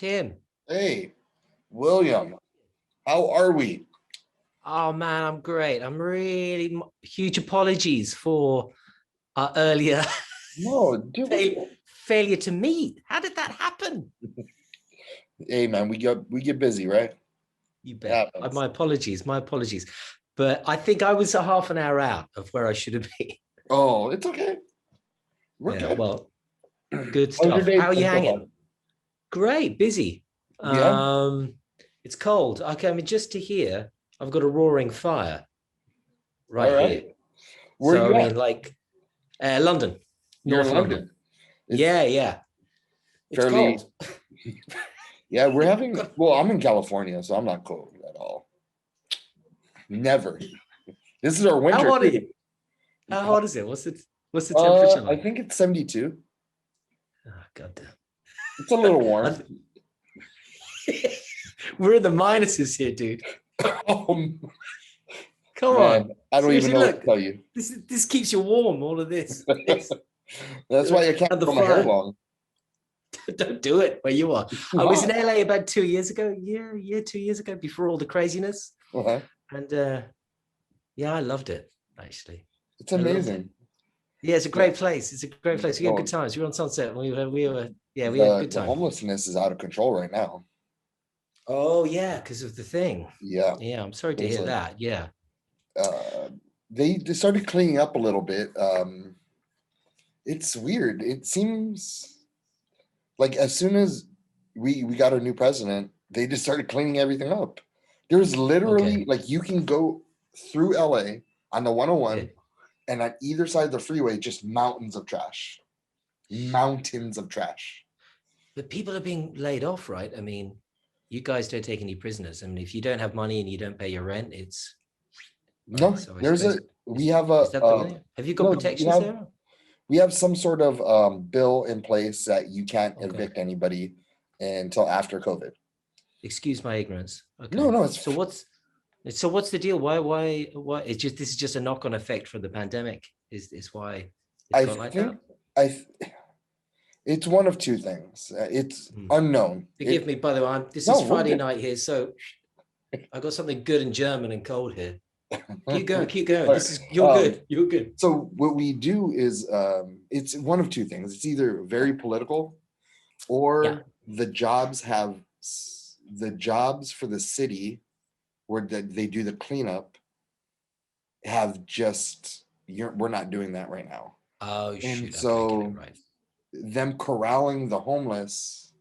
Tim. Hey, William, how are we? Oh man, I'm great. I'm really huge apologies for our earlier No, dude, failure to meet. How did that happen? hey man, we get busy, right? You It bet. happens. My apologies. My apologies. But I think I was a half an hour out of where I should have been. Oh, it's okay. We're Yeah. good. Well, good How's your stuff. day How are you been so far? hanging? Great. Busy. Yeah. Um, it's cold. Okay. I mean, just to hear, I've got a roaring fire All right here. right. Where are So I you mean, at? like London, You're in North London. London. It's Yeah, yeah. It's fairly, cold. yeah, well, I'm in California, so I'm not cold at all. Never. This is our How winter hot is too. how hot is it? What's the temperature I like? think it's 72. Oh, God damn. It's a little warm. We're in the minuses here, dude. Oh, Come man, on. I don't even Seriously, know what to look. tell you. This keeps you warm, all of this. That's why I can't And the grow my hair fire. long. Don't do it where you are. I was in Why? LA about 2 years ago. Yeah, 2 years ago, before all the craziness. Uh-huh. And yeah, I loved it, actually. It's I loved it. amazing. Yeah, it's a Yeah. great place. It's a great place. We had good Well, times. We were on Sunset. And we had a the good the time. homelessness is out of control right now. Oh yeah, because of the thing. Yeah, Yeah, I'm sorry to there's hear a that. Yeah. uh, they started cleaning up a little bit. It's weird. It seems like as soon as we got a new president, they just started cleaning everything up. There's literally Okay. like you can go through LA on the Yeah. 101, and on either side of the freeway, just mountains of trash. Mountains of trash. But people are being laid off, right? I mean, you guys don't take any prisoners. I mean, if you don't have money and you don't pay your rent, it's right. No, So I there's a suppose we have a is that the way? Have you got no, protections there? we have some sort of bill in place that you can't Okay. evict anybody until after COVID. Excuse my ignorance. No, Okay. no, So what's the deal? Why it's just this is just a knock-on effect from the pandemic. Is why it's I got like that? think I it's one of two things. It's Hmm. unknown. Forgive me, by the way. This is No, we're Friday good. night here, so I got something good in German and cold here. Keep going, keep All going. right. This is you're good. You're good. So what we do is it's one of two things. It's either very political Yeah. or the jobs for the city where they do the cleanup have just we're not doing that right now. Oh And shoot. Okay, I get it so right. them corralling the homeless,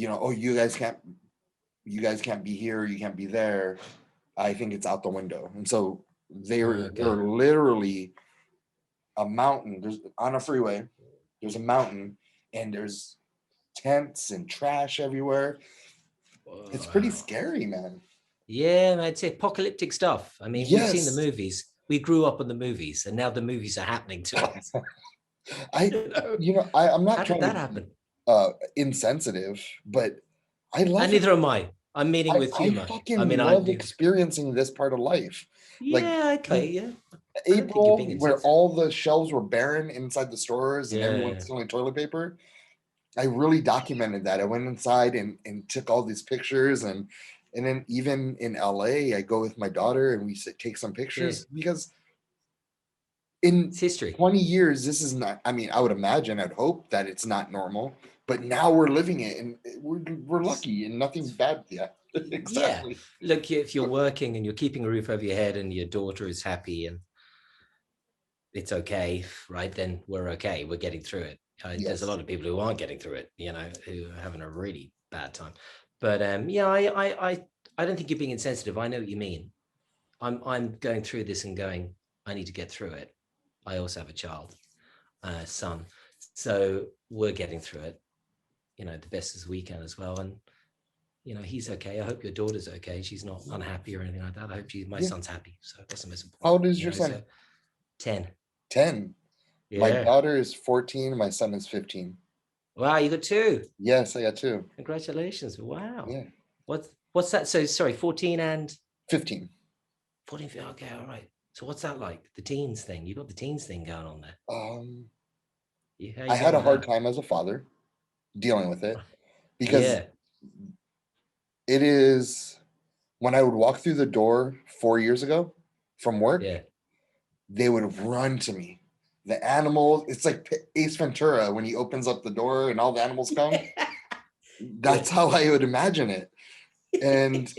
oh, you guys can't be here, you can't be there. I think it's out the window. And so they're Okay. literally a mountain. There's on a freeway, there's a mountain, and there's tents and trash everywhere. It's pretty Wow. scary, man. Yeah, it's apocalyptic stuff. I mean, we've seen the Yes. movies. We grew up on the movies, and now the movies are happening to us. I You know? I'm not How did trying to that be happen? insensitive, but I And love it. neither am I. I'm meeting with I humor. I fucking mean, love I experiencing this part of life. Like yeah, okay, yeah. I don't think you're April, being where insensitive. all the shelves were barren inside the stores and everyone's Yeah. stealing toilet paper. I really documented that. I went inside and took all these pictures, and then even in LA, I go with my daughter and we take some Yeah. pictures because in It's history. 20 years, this is not, I mean, I would imagine, I'd hope that it's not normal, but now we're living it and we're It's, lucky and nothing bad. Yeah, yeah. exactly. Look, if you're working and you're keeping a roof over your head and your daughter is happy and it's okay, right? Then we're okay. We're getting through it. There's a Yes. lot of people who aren't getting through it, who are having a really bad time. But yeah, I don't think you're being insensitive. I know what you mean. I'm going through this and going, I need to get through it. I also have a child, son, so we're getting through it. The best as we can as well. And he's okay. I hope your daughter's okay. She's not unhappy or anything like that. I hope my Yeah. son's happy. So that's the most How important. old is your son? So 10. 10. My Yeah. daughter is 14. My son is 15. Wow, you got two. Yes, I got two. Congratulations. Wow. Yeah. What's that? So sorry, 14 and 15. 14. Okay, all right. So what's that like? The teens thing. You got the teens thing going on there. Um, Yeah, how I you had going a with hard that? time as a father dealing with it, because Yeah, it is when I would walk through the door 4 years ago from work, yeah. they would run to me. The animals, it's like Ace Ventura when he opens up the door and all the animals come. Yeah. That's how I would imagine it. And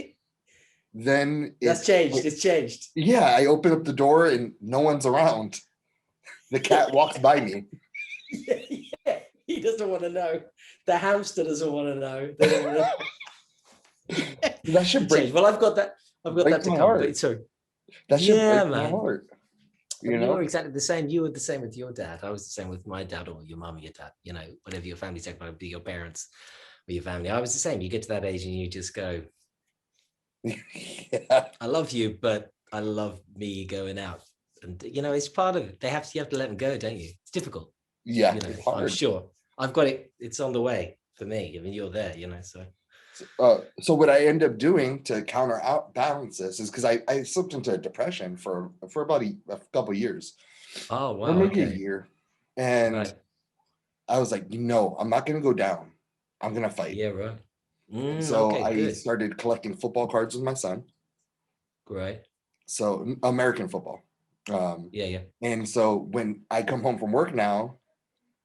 then That's changed. It's changed. yeah, I open up the door and no one's around. The cat walks by me. Yeah, yeah. He doesn't want to know. The hamster doesn't want to know. They don't want to. That should It changed. break Well, I've got that. I've got that break to my come. heart. But sorry. That should Yeah, break my man. heart. And You you were know? exactly the same. You were the same with your dad. I was the same with my dad or your mum or your dad. You know, whatever your family said, might be your parents or your family. I was the same. You get to that age and you just go, Yeah. I love you, but I love me going out. And you know, it's part of it. You have to let them go, don't you? It's difficult. Yeah, You know, it's I'm hard. sure. I've got it. It's on the way for me. I mean, you're there, you know. So So what I end up doing to balance this is because I slipped into depression for about a couple of years, oh or wow, maybe a okay. year. And Right. I was like, no, I'm not gonna go down. I'm gonna fight. Yeah, right. So Okay, I good. started collecting football cards with my son. Great. So American football. Um, Yeah, yeah. and so when I come home from work now,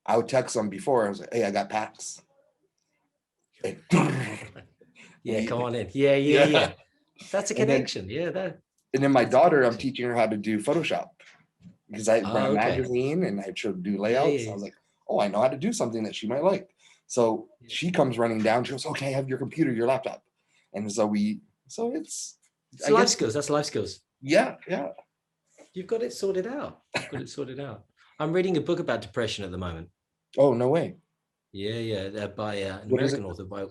I would text him before. I was like, hey, I got packs. And, Yeah, come on in. Yeah, yeah, yeah. yeah. That's a And then connection. Yeah, my that's a daughter, I'm connection. teaching her how to do Photoshop because I run Oh, a okay. magazine and I should do Yeah, layouts. I yeah, was like, oh, I know how to do something that she might like. So yeah. she comes running down. She goes, okay, I have your computer, your laptop. And so it's, It's I life guess, skills. That's life skills. yeah, yeah. You've got it sorted out. You've got it sorted out. I'm reading a book about depression at the moment. Oh, no way. Yeah, yeah, by an What is American it? author by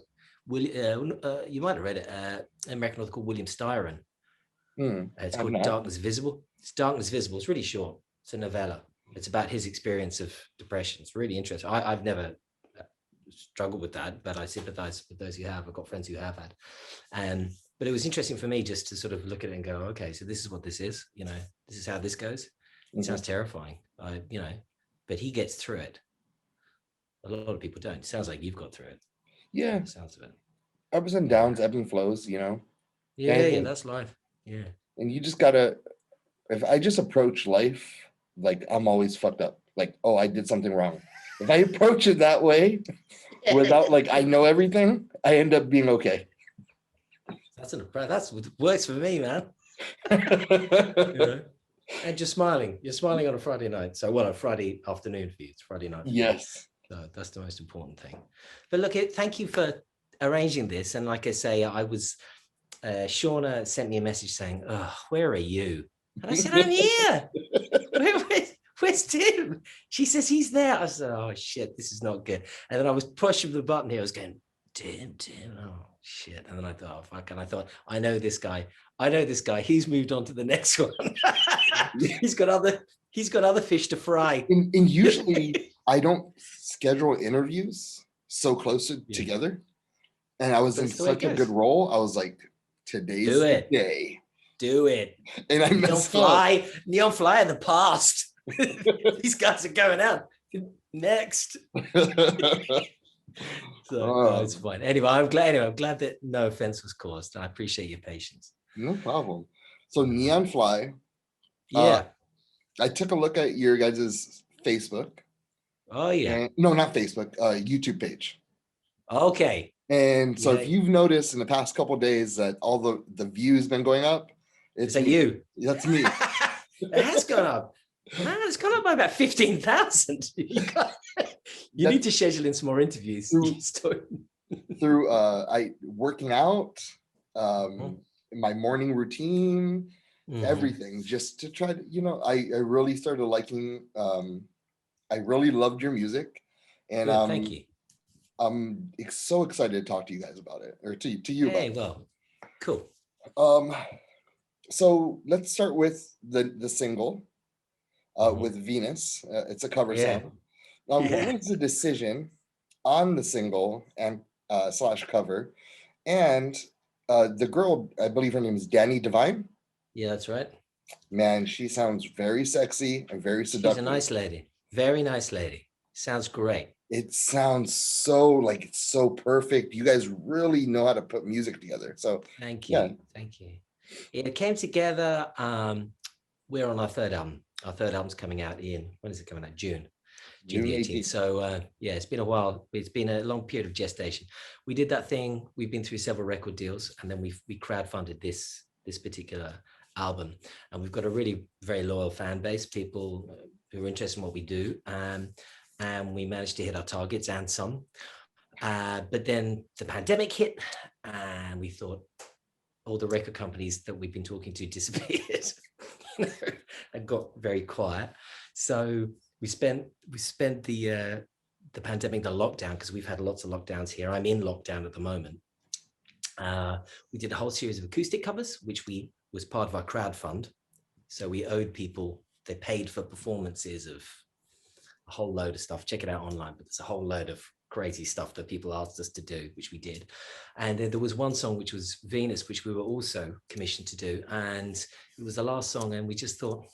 you might have read it. An American author called William Styron. It's I'm called not. Darkness Visible. It's Darkness Visible. It's really short. It's a novella. It's about his experience of depression. It's really interesting. I've never struggled with that, but I sympathize with those who have. I've got friends who have had. But it was interesting for me just to sort of look at it and go, okay, so this is what this is. You know, this is how this goes. It sounds terrifying. You know, but he gets through it. A lot of people don't. It sounds like you've got through it. Yeah, The sounds of it. ups and Yeah. downs, ebb and flows, And I Yeah, yeah, think, that's life. Yeah. and you just gotta, if I just approach life like I'm always fucked up, like, oh, I did something wrong. If I approach it that way without like I know everything, I end up being okay. That's what works for me, man. You know, and you're smiling. You're smiling on a Friday night. So, well, a Friday afternoon for you. It's Friday night for me. Yes. So that's the most important thing. But look, thank you for arranging this. And like I say, I was Shauna sent me a message saying, "Oh, where are you?" And I said, "I'm here. Where's Tim?" She says he's there. I said, "Oh shit, this is not good." And then I was pushing the button here. I was going, Tim, oh shit. And then I thought, oh, fuck. And I thought, I know this guy. He's moved on to the next one. he's got other fish to fry. And usually I don't schedule interviews so close Yeah. together. And I was But in it's the way it such a goes. good role. I was like, Do today's the it. day. Do it. And I messed up. Neonfly in the past. These guys are going out. Next. So no, it's fine. Anyway, I'm glad that no offense was caused. I appreciate your patience. No problem. So Neonfly, Yeah. I took a look at your guys' Facebook. Oh yeah. And, no, not Facebook, YouTube page. Okay. And so Yeah. if you've noticed in the past couple of days that all the views been going up, Is that you? That's me. It has gone up. Man, it's gone up by about 15,000. You need to schedule in some more interviews. Through I working out, my morning routine, everything, just to try to, I really started liking, I really loved your music, and Good, thank you. I'm so excited to talk to you guys about it, or to you about it. Well, cool. So let's start with the single, with Venus. It's a cover song. What was the decision on the single and / cover, and the girl, I believe her name is Danny Devine. Yeah, that's right. Man, she sounds very sexy and very seductive. She's a nice lady. Very nice lady. Sounds great. It sounds so like it's so perfect. You guys really know how to put music together. So Thank yeah, you. Thank you. It came together. We're on our third album. Our third album's coming out in, when is it coming out? June June the 18th. 18th. So yeah, it's been a while. It's been a long period of gestation. We did that thing. We've been through several record deals, and then we crowdfunded this particular album, and we've got a really very loyal fan base, people who are interested in what we do, and we managed to hit our targets and some. But then the pandemic hit, and we thought all the record companies that we've been talking to disappeared and got very quiet. So we spent the pandemic, the lockdown, because we've had lots of lockdowns here. I'm in lockdown at the moment. We did a whole series of acoustic covers, which we was part of our crowd fund. So we owed people, they paid for performances of a whole load of stuff. Check it out online, but there's a whole load of crazy stuff that people asked us to do, which we did. And then there was one song which was Venus, which we were also commissioned to do, and it was the last song, and we just thought,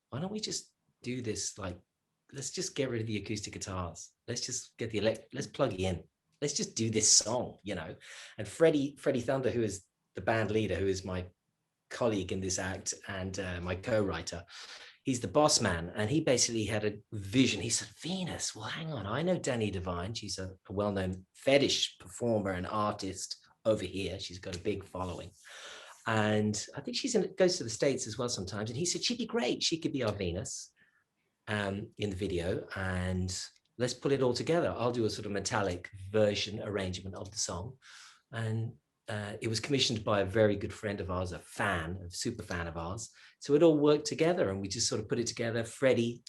why don't we just do this? Like, let's just get rid of the acoustic guitars. Let's just get the let's plug it in. Let's just do this song, you know. And Freddie Thunder, who is the band leader, who is my colleague in this act and my co-writer, he's the boss man, and he basically had a vision. He said, Venus, well, hang on, I know Danny Devine. She's a well-known fetish performer and artist over here. She's got a big following, and I think goes to the States as well sometimes. And he said she'd be great. She could be our Venus in the video, and let's put it all together. I'll do a sort of metallic version arrangement of the song, and it was commissioned by a very good friend of ours, a super fan of ours. So it all worked together, and we just sort of put it together. Freddie,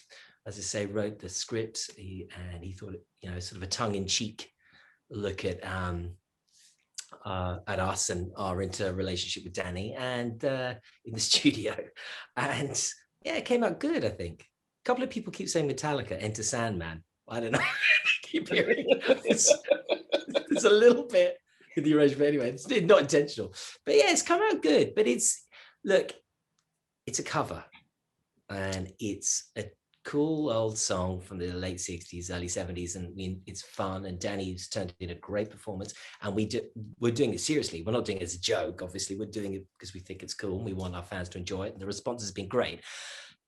as I say, wrote the script, and he thought, sort of a tongue-in-cheek look at us and our interrelationship with Danny, and in the studio, and yeah, it came out good. I think a couple of people keep saying Metallica, Enter Sandman. I don't know. Keep hearing it's a little bit in the arrangement anyway. It's not intentional, but yeah, it's come out good. But it's a cover, and it's a cool old song from the late 60s, early 70s, and it's fun, and Danny's turned in a great performance, and we're doing it seriously. We're not doing it as a joke, obviously. We're doing it because we think it's cool and we want our fans to enjoy it, and the response has been great.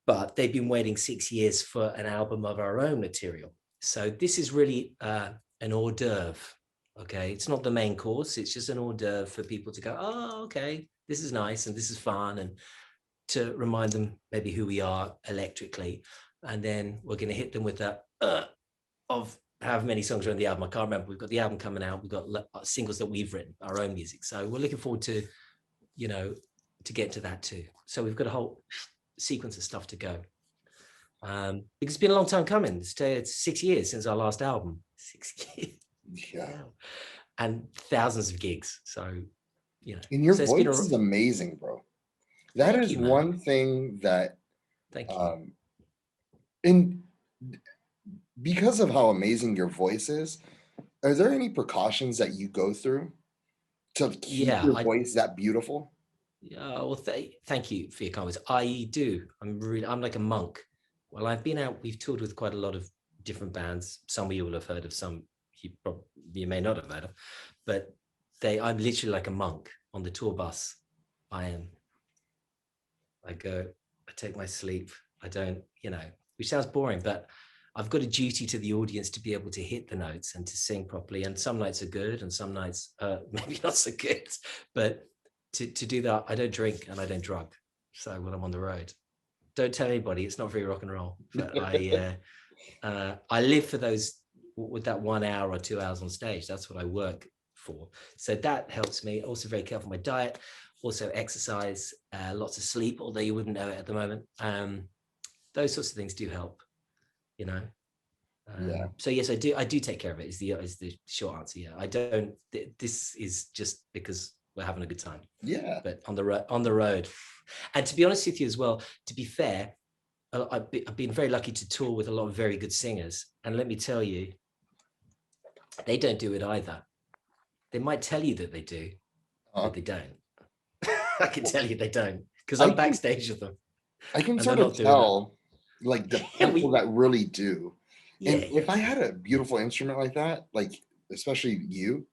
But they've been waiting 6 years for an album of our own material, so this is really an hors d'oeuvre. Okay, it's not the main course, it's just an hors d'oeuvre for people to go, oh, okay, this is nice and this is fun, and to remind them maybe who we are electrically. And then we're going to hit them with that of however many songs are on the album. I can't remember. We've got the album coming out. We've got singles that we've written, our own music. So we're looking forward to, to get to that too. So we've got a whole sequence of stuff to go. Because it's been a long time coming. It's 6 years since our last album. 6 years. Yeah. And thousands of gigs. So, And your so voice is amazing, bro. That is one thing that, thank you. And because of how amazing your voice is, are there any precautions that you go through to keep your voice that beautiful? Yeah, well, thank you for your comments. I do. I'm like a monk. Well, we've toured with quite a lot of different bands. Some of you will have heard of, some you may not have heard of, but I'm literally like a monk on the tour bus. I take my sleep. I don't, which sounds boring, but I've got a duty to the audience to be able to hit the notes and to sing properly. And some nights are good and some nights maybe not so good, but to do that, I don't drink and I don't drug. So when I'm on the road, don't tell anybody, it's not very rock and roll, but I live for those, with that 1 hour or 2 hours on stage. That's what I work for. So that helps me. Also very careful with my diet, also exercise, lots of sleep, although you wouldn't know it at the moment. Those sorts of things do help, Yeah. So yes, I do take care of it, is the short answer. Yeah, I don't, this is just because we're having a good time. Yeah. But on the road, and to be honest with you as well, to be fair, I've been very lucky to tour with a lot of very good singers, and let me tell you, they don't do it either. They might tell you that they do, but they don't. I can tell you they don't, because I'm backstage with them. I can sort of tell, like, the people that really do. Yeah, And yeah, if I yeah. had a beautiful instrument like that, like especially you,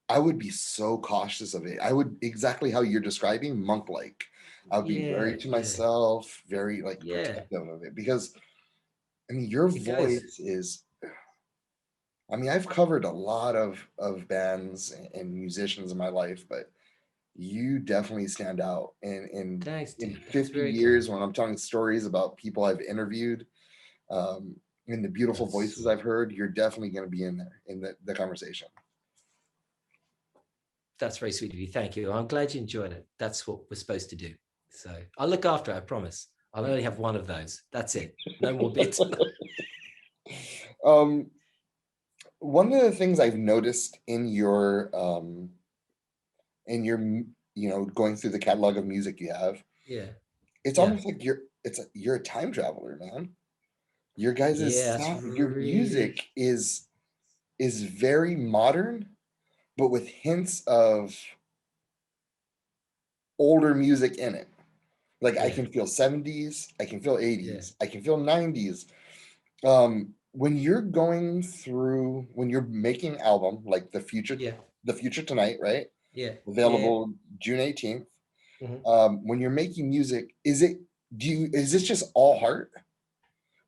I would be so cautious of it. I would exactly how you're describing, monk-like. I would be Yeah, very to yeah, myself, very like yeah. protective of it because I mean your It goes. voice is I mean I've covered a lot of bands and musicians in my life, but you definitely stand out. And Thanks, in dude. That's 50 very kind. years when I'm telling stories about people I've interviewed, um, and the beautiful voices That's I've heard, you're definitely going to be in there in the conversation. that's very sweet of you. Thank you. I'm glad you enjoyed it. That's what we're supposed to do. So I'll look after it, I promise. I'll only have one of those. That's it. No more bits. um, One of the things I've noticed in your going through the catalog of music you have, Yeah. it's Yeah. almost like you're a time traveler, man. Your guys' Yeah. That's your really, music is very modern, but with hints of older music in it. Like I yeah. can feel 70s, I can feel Yeah. 80s, I can feel 90s. When you're making album like Yeah. the future tonight, right? Yeah. Yeah. Available June 18th. Mhm. When you're making music, is this just all heart?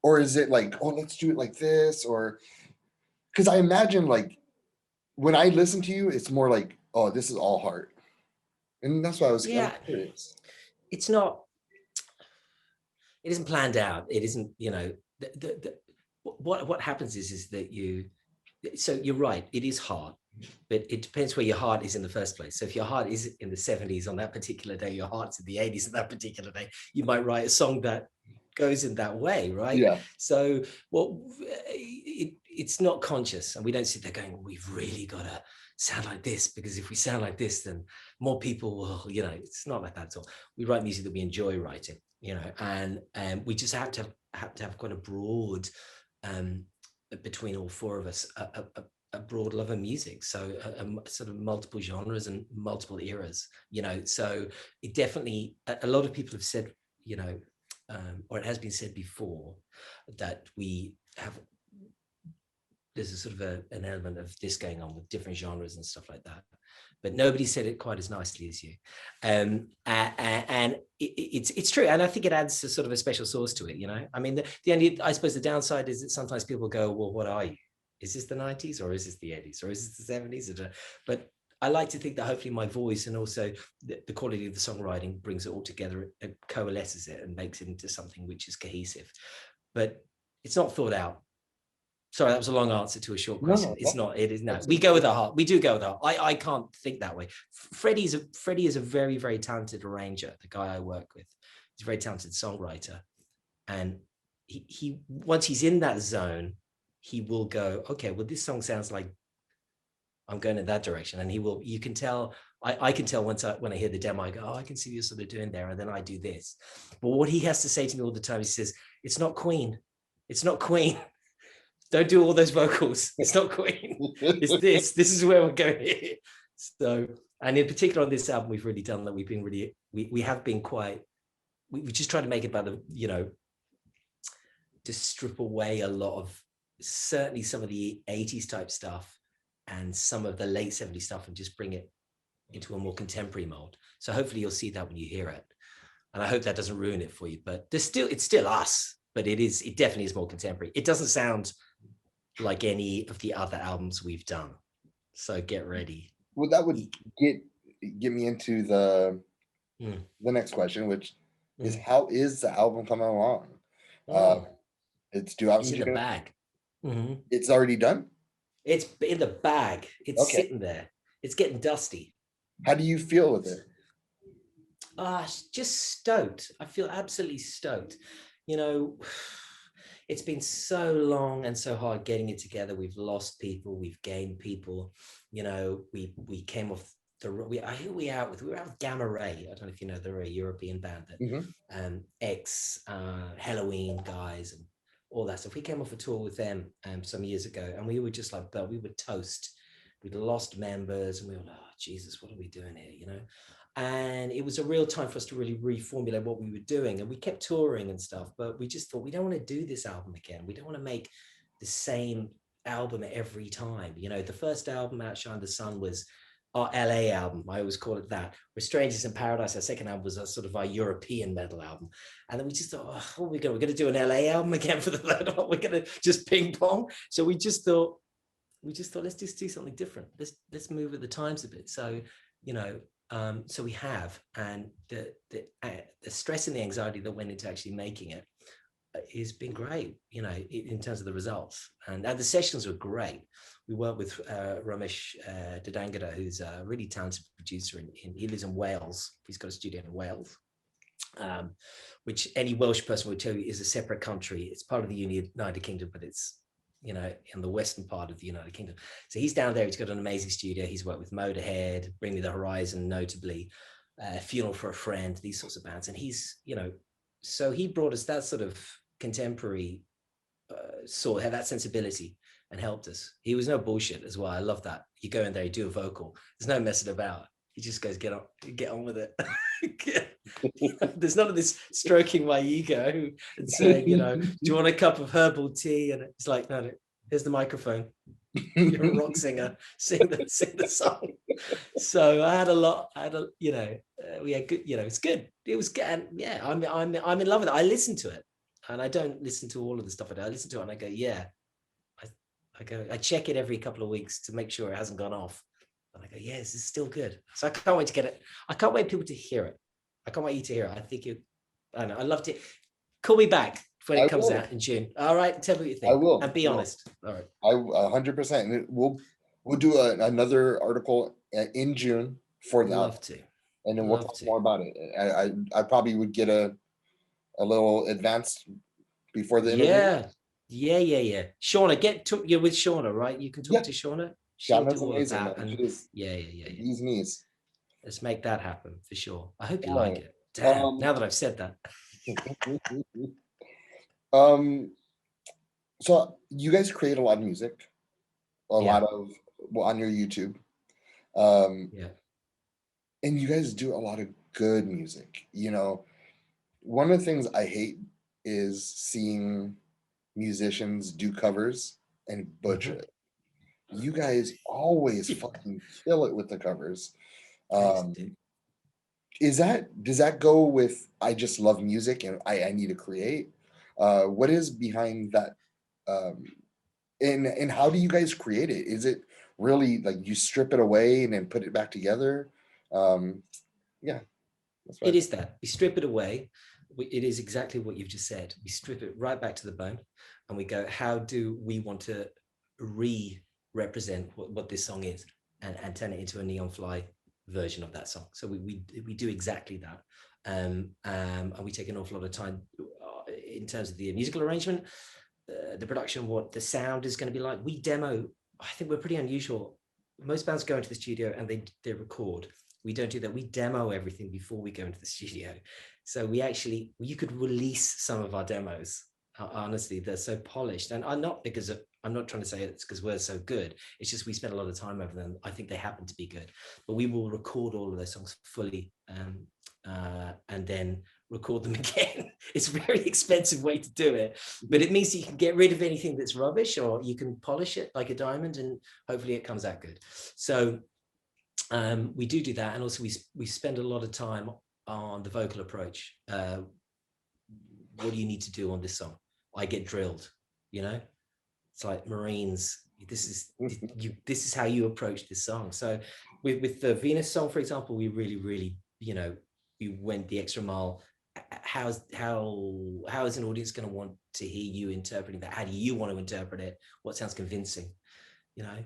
Or is it like, oh, let's do it like this? Or because I imagine like when I listen to you, it's more like, oh, this is all heart. And that's why I was Yeah. curious. It's not, it isn't planned out. It isn't, what happens is that so you're right, it is hard, but it depends where your heart is in the first place. So if your heart is in the 70s on that particular day, your heart's in the 80s on that particular day, you might write a song that goes in that way, right? Yeah. So well, it's not conscious, and we don't sit there going, well, we've really got to sound like this, because if we sound like this, then more people will, it's not like that at all. We write music that we enjoy writing, and we just have quite a broad, um, between all four of us, a broad love of music, so sort of multiple genres and multiple eras, so it definitely, a lot of people have said, or it has been said before, that we have, there's a sort of an element of this going on with different genres and stuff like that, but nobody said it quite as nicely as you, and it's true, and I think it adds a sort of a special sauce to it. I mean, the only, I suppose, the downside is that sometimes people go, well, what are you? Is this the 90s, or is this the 80s, or is this the 70s? But I like to think that hopefully my voice, and also the quality of the songwriting, brings it all together and coalesces it and makes it into something which is cohesive, but it's not thought out. Sorry, that was a long answer to a short No, question. no, It's not. It is no. that's We go okay. with our heart. We do go with our heart. I can't think that way. Freddie is a very, very talented arranger. The guy I work with, he's a very talented songwriter, and he once he's in that zone, he will go, okay, well, this song sounds like I'm going in that direction, and he will. You can tell. I can tell when I hear the demo, I go, oh, I can see what you're sort of doing there, and then I do this. But what he has to say to me all the time, he says, it's not Queen. It's not Queen. Don't do all those vocals. It's not Queen. It's this. This is where we're going here. So, and in particular on this album, we've really done that. We've been really, we have been quite, we just try to make it about the, to strip away a lot of, certainly some of the 80s type stuff and some of the late 70s stuff, and just bring it into a more contemporary mold. So hopefully you'll see that when you hear it. And I hope that doesn't ruin it for you, but it's still us, but it definitely is more contemporary. It doesn't sound like any of the other albums we've done. So get ready. Well, that would get get me into Mm, the next question, which is mm, how is the album coming along? Uh, mm. it's due out It's in in the June. bag. Mhm. It's already done. It's in the bag. It's Okay. sitting there. It's getting dusty. How do you feel with it? Just stoked. I feel absolutely stoked. You know, it's been so long and so hard getting it together. We've lost people. We've gained people. We came off the. Who we out with? We were out with Gamma Ray. I don't know if you know, they're a European band that, Hmm. ex Halloween guys and all that stuff. We came off a tour with them some years ago, and we were just like, but we were toast. We'd lost members, and we were like, oh, Jesus, what are we doing here? And it was a real time for us to really reformulate what we were doing, and we kept touring and stuff, but we just thought, we don't want to do this album again. We don't want to make the same album every time. You know, the first album, Outshine the Sun, was our LA album. I always call it that. With Strangers in Paradise, our second album was a sort of our European metal album. And then we just thought, oh, what are we going? We're going to do an LA album again for the third one. We're going to just ping pong. So we just thought, let's just do something different. Let's move with the times a bit. So, you know, so we have, and the stress and the anxiety that went into actually making it has been great, you know, in terms of the results. And the sessions were great. We worked with Ramesh Didangada, who's a really talented producer. He lives in Wales. He's got a studio in Wales, which any Welsh person would tell you is a separate country. It's part of the United Kingdom, but it's, you know, in the western part of the United Kingdom. So he's down there. He's got an amazing studio. He's worked with Motorhead, Bring Me the Horizon, notably, Funeral for a Friend, these sorts of bands. And he's, you know, so he brought us that sort of contemporary sort, had that sensibility and helped us. He was no bullshit as well. I love that. You go in there, you do a vocal. There's no messing about. He just goes, get on with it. There's none of this stroking my ego and saying, you know, do you want a cup of herbal tea? And it's like, no, here's the microphone. You're a rock singer. Sing the song. So you know, we had good, you know, it's good. It was good. Yeah, I'm in love with it. I listen to it, and I don't listen to all of the stuff I do. I listen to it and I go, yeah. I check it every couple of weeks to make sure it hasn't gone off. And I go, yes, this is still good. So I can't wait to get it. I can't wait people to hear it. I can't wait you to hear it. I think I know. I loved it. Call me back when it comes out in June. All right, tell me what you think. I will. And be honest. All right. 100%. We'll do another article in June for that. Love to. And then we'll talk more about it. I probably would get a little advanced before the interview. Yeah. Shauna, you're with Shauna, right? You can talk to Shauna. She'll do all of that. And yeah. These knees. Let's make that happen for sure. I hope you like it. Damn, now that I've said that. So you guys create a lot of music, lot of on your YouTube. Yeah. And you guys do a lot of good music. You know, one of the things I hate is seeing musicians do covers and butcher it. You guys always fucking kill it with the covers. Does that go with I just love music and I need to create? What is behind that? And how do you guys create it? Is it really like you strip it away and then put it back together? Yeah. That's right. It is that. We strip it away. It is exactly what you've just said. We strip it right back to the bone and we go, how do we want to represent what this song is and turn it into a Neonfly version of that song? So we do exactly that. And we take an awful lot of time in terms of the musical arrangement, the production, what the sound is going to be like. We demo. I think we're pretty unusual. Most bands go into the studio and they record. We don't do that. We demo everything before we go into the studio. So you could release some of our demos. Honestly, they're so polished, and I'm not trying to say it's because we're so good. It's just we spend a lot of time over them. I think they happen to be good, but we will record all of those songs fully and then record them again. It's a very expensive way to do it, but it means that you can get rid of anything that's rubbish, or you can polish it like a diamond, and hopefully it comes out good. So we do that, and also we spend a lot of time on the vocal approach. What do you need to do on this song? I get drilled, you know. It's like Marines. This is how you approach this song. So with the Venus song, for example, we really, you know, we went the extra mile. How is an audience going to want to hear you interpreting that? How do you want to interpret it? What sounds convincing, you know?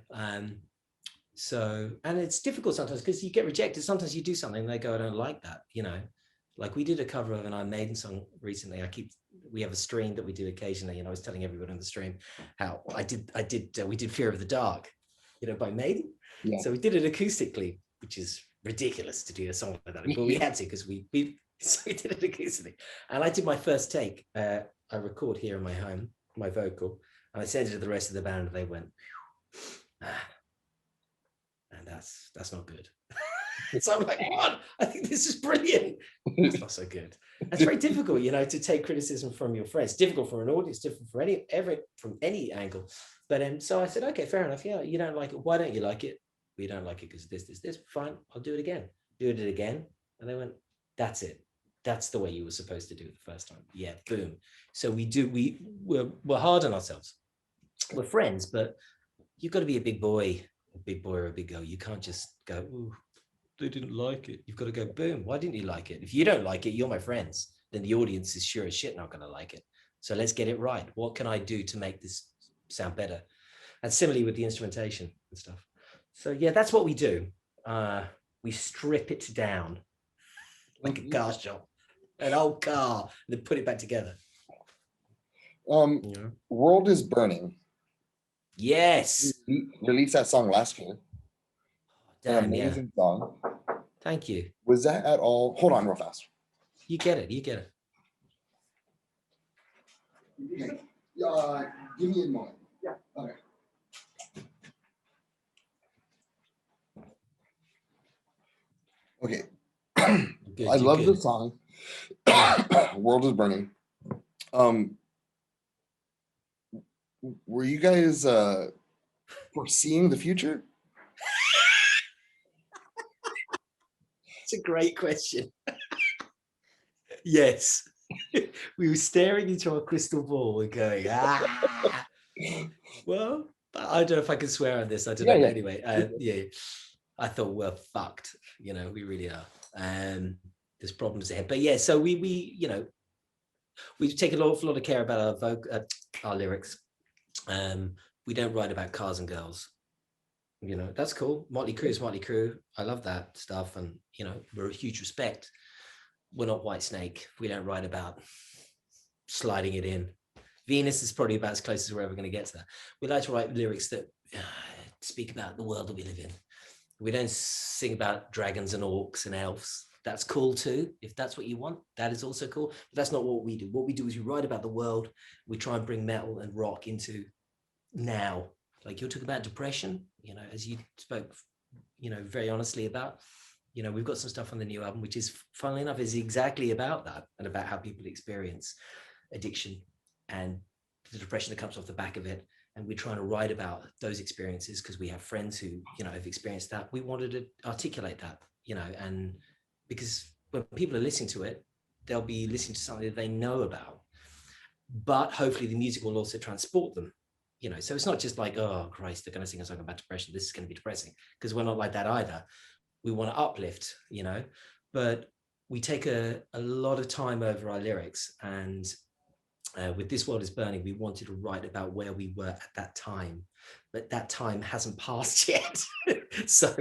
So, and it's difficult sometimes because you get rejected. Sometimes you do something and they go, I don't like that, you know. Like we did a cover of an Iron Maiden song recently. We have a stream that we do occasionally, and I was telling everyone on the stream how we did Fear of the Dark, you know, by Maiden. Yeah. So we did it acoustically, which is ridiculous to do a song like that, but we had to because we did it acoustically. And I did my first take. I record here in my home, my vocal, and I sent it to the rest of the band, and they went, and that's not good. So I'm like, what? I think this is brilliant. It's not so good. That's very difficult, to take criticism from your friends. Difficult for an audience, different for from any angle. But so I said, okay, fair enough. Yeah, you don't like it. Why don't you like it? We don't like it because this. Fine, I'll do it again. Do it again. And they went, that's it. That's the way you were supposed to do it the first time. Yeah, boom. So we're hard on ourselves. We're friends, but you've got to be a big boy or a big girl. You can't just go, ooh, they didn't like it. You've got to go, boom. Why didn't you like it? If you don't like it, you're my friends. Then the audience is sure as shit not going to like it. So let's get it right. What can I do to make this sound better? And similarly with the instrumentation and stuff. So yeah, that's what we do. We strip it down like a car shop, an old car, and then put it back together. World is Burning. Yes. You released that song last year. Damn, An amazing song. Thank you. Was that at all? Hold on real fast. You get it. You get it. Give me a moment. Yeah. Okay. Okay. Good, I love the song. World is Burning. Were you guys foreseeing the future? It's a great question. Yes. We were staring into our crystal ball and going, Well, I don't know if I can swear on this. I don't know. Yeah. Anyway, I thought we're fucked. We really are. There's problems ahead. But yeah, so we take a lot of care about our lyrics. We don't write about cars and girls. That's cool. Motley Crue is Motley Crue. I love that stuff, and we're a huge respect. We're not Whitesnake. We don't write about sliding it in. Venus is probably about as close as we're ever going to get to that. We like to write lyrics that speak about the world that we live in. We don't sing about dragons and orcs and elves. That's cool too. If that's what you want, that is also cool. But that's not what we do. What we do is we write about the world. We try and bring metal and rock into now. Like you're talking about depression, as you spoke, very honestly about. We've got some stuff on the new album, which is, funnily enough, is exactly about that and about how people experience addiction and the depression that comes off the back of it. And we're trying to write about those experiences because we have friends who, have experienced that. We wanted to articulate that, and because when people are listening to it, they'll be listening to something that they know about, but hopefully the music will also transport them, so it's not just like, oh Christ, they're going to sing a song about depression, this is going to be depressing, because we're not like that either. We want to uplift, but we take a lot of time over our lyrics. And with This World is Burning, we wanted to write about where we were at that time, but that time hasn't passed yet. So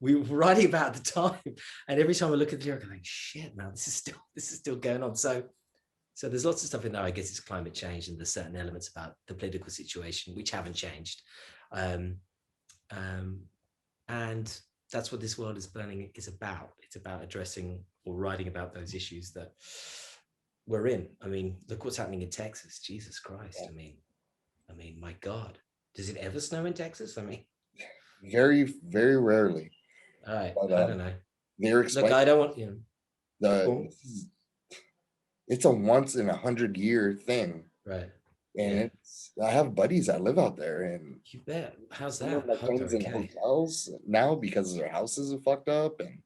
we were writing about the time, and every time I look at the lyric, I'm like, shit, man, this is still going on. So there's lots of stuff in there. I guess it's climate change, and there's certain elements about the political situation which haven't changed. And that's what This World is Burning is about. It's about addressing or writing about those issues that we're in. I mean, look what's happening in Texas. Jesus Christ. Yeah. I mean, my God, does it ever snow in Texas? I mean, very, very rarely. All right. But, I don't know. Look, I don't want, it's a once in 100-year thing. Right. And I have buddies that live out there, and you bet. How's that? My friends in hotels now because their houses are fucked up, and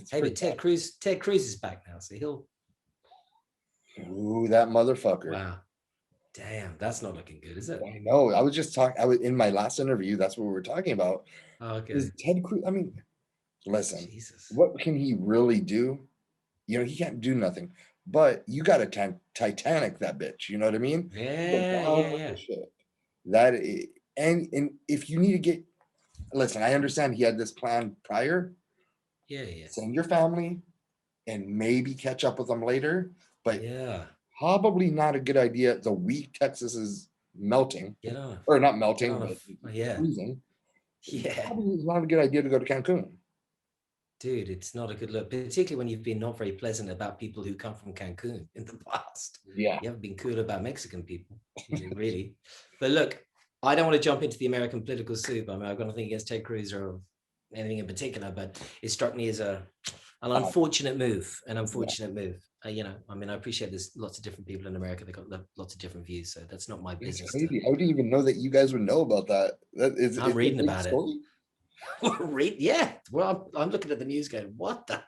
hey, but Ted Cruz is back now, so he'll. Ooh, that motherfucker! Wow, damn, that's not looking good, is it? I know. I was just talking. I was in my last interview. That's what we were talking about. Oh, okay. Is Ted Cruz? I mean, listen. Jesus. What can he really do? He can't do nothing. But you got to Titanic that bitch. You know what I mean? Yeah. That is, and if you need to get, listen, I understand he had this plan prior. Yeah. Send your family, and maybe catch up with them later. But probably not a good idea. The week Texas is melting, or not melting, but freezing. Yeah, probably not a good idea to go to Cancun. Dude, it's not a good look, particularly when you've been not very pleasant about people who come from Cancun in the past. Yeah. You haven't been cool about Mexican people, really. But look, I don't want to jump into the American political soup. I mean, I've got nothing against Ted Cruz or anything in particular, but it struck me as an Uh, unfortunate move. An yeah, unfortunate move. You know, I mean, I appreciate there's lots of different people in America that got lots of different views, so that's not my it's business to. crazy. How do you even know that you guys would know about that? That is I'm it's a reading big about it. story. Yeah. Well, I'm looking at the news going, what the?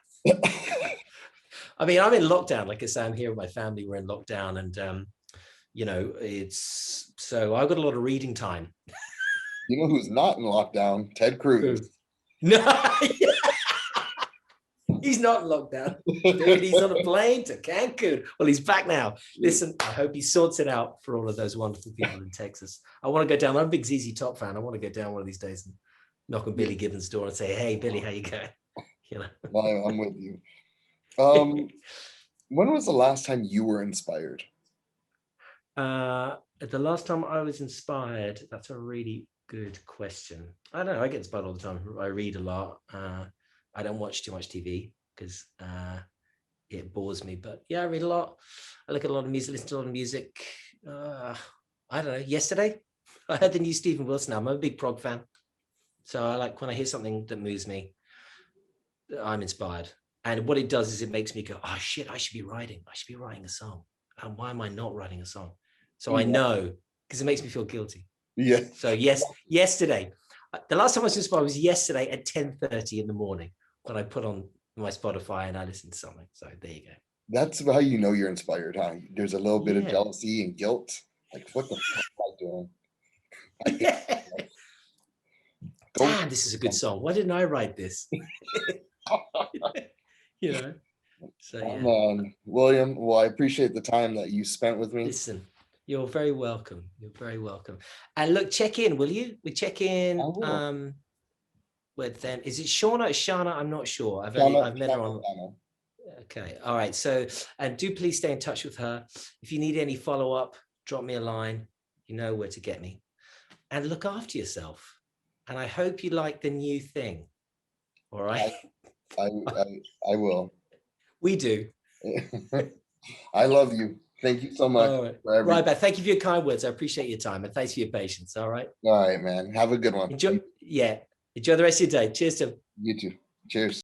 I mean, I'm in lockdown. Like I say, I'm here with my family. We're in lockdown, and you know, it's so I've got a lot of reading time. You know who's not in lockdown? Ted Cruz. Who? No, he's not in lockdown, dude. He's on a plane to Cancun. Well, he's back now. Listen, I hope he sorts it out for all of those wonderful people in Texas. I want to go down. I'm a big ZZ Top fan. I want to go down one of these days and knock on Billy Gibbons' door and say, "Hey, Billy, how you going?" You know. I'm with you. When was the last time you were inspired? The last time I was inspired, that's a really good question. I don't know. I get inspired all the time. I read a lot. I don't watch too much TV because it bores me. But yeah, I read a lot. I look at a lot of music, listen to a lot of music. I don't know. Yesterday, I heard the new Stephen Wilson album. I'm a big prog fan. So I like when I hear something that moves me, I'm inspired. And what it does is it makes me go, oh shit, I should be writing. I should be writing a song. And why am I not writing a song? So I know because it makes me feel guilty. Yeah. So yes, yesterday, the last time I was inspired was yesterday at 10:30 in the morning when I put on my Spotify and I listened to something. So there you go. That's how you know you're inspired, huh? There's a little bit of Yeah. jealousy and guilt. Like, what the fuck am I doing? Yeah. Damn, this is a good song. Why didn't I write this? You know. So Oh, yeah. man, William. Well, I appreciate the time that you spent with me. Listen, you're very welcome. You're very welcome. And look, check in, will you? We check in. I will. With them. Is it Shauna or Shana? I'm not sure. I've met her on. Shauna. Okay. All right. So, and do please stay in touch with her. If you need any follow up, drop me a line. You know where to get me. And look after yourself. And I hope you like the new thing. All right. I will. We do. I love you. Thank you so much All right. for everything. Right, but thank you for your kind words. I appreciate your time and thanks for your patience. All right. All right, man. Have a good one. Enjoy. Yeah. Enjoy the rest of your day. Cheers, Tim. You too. Cheers.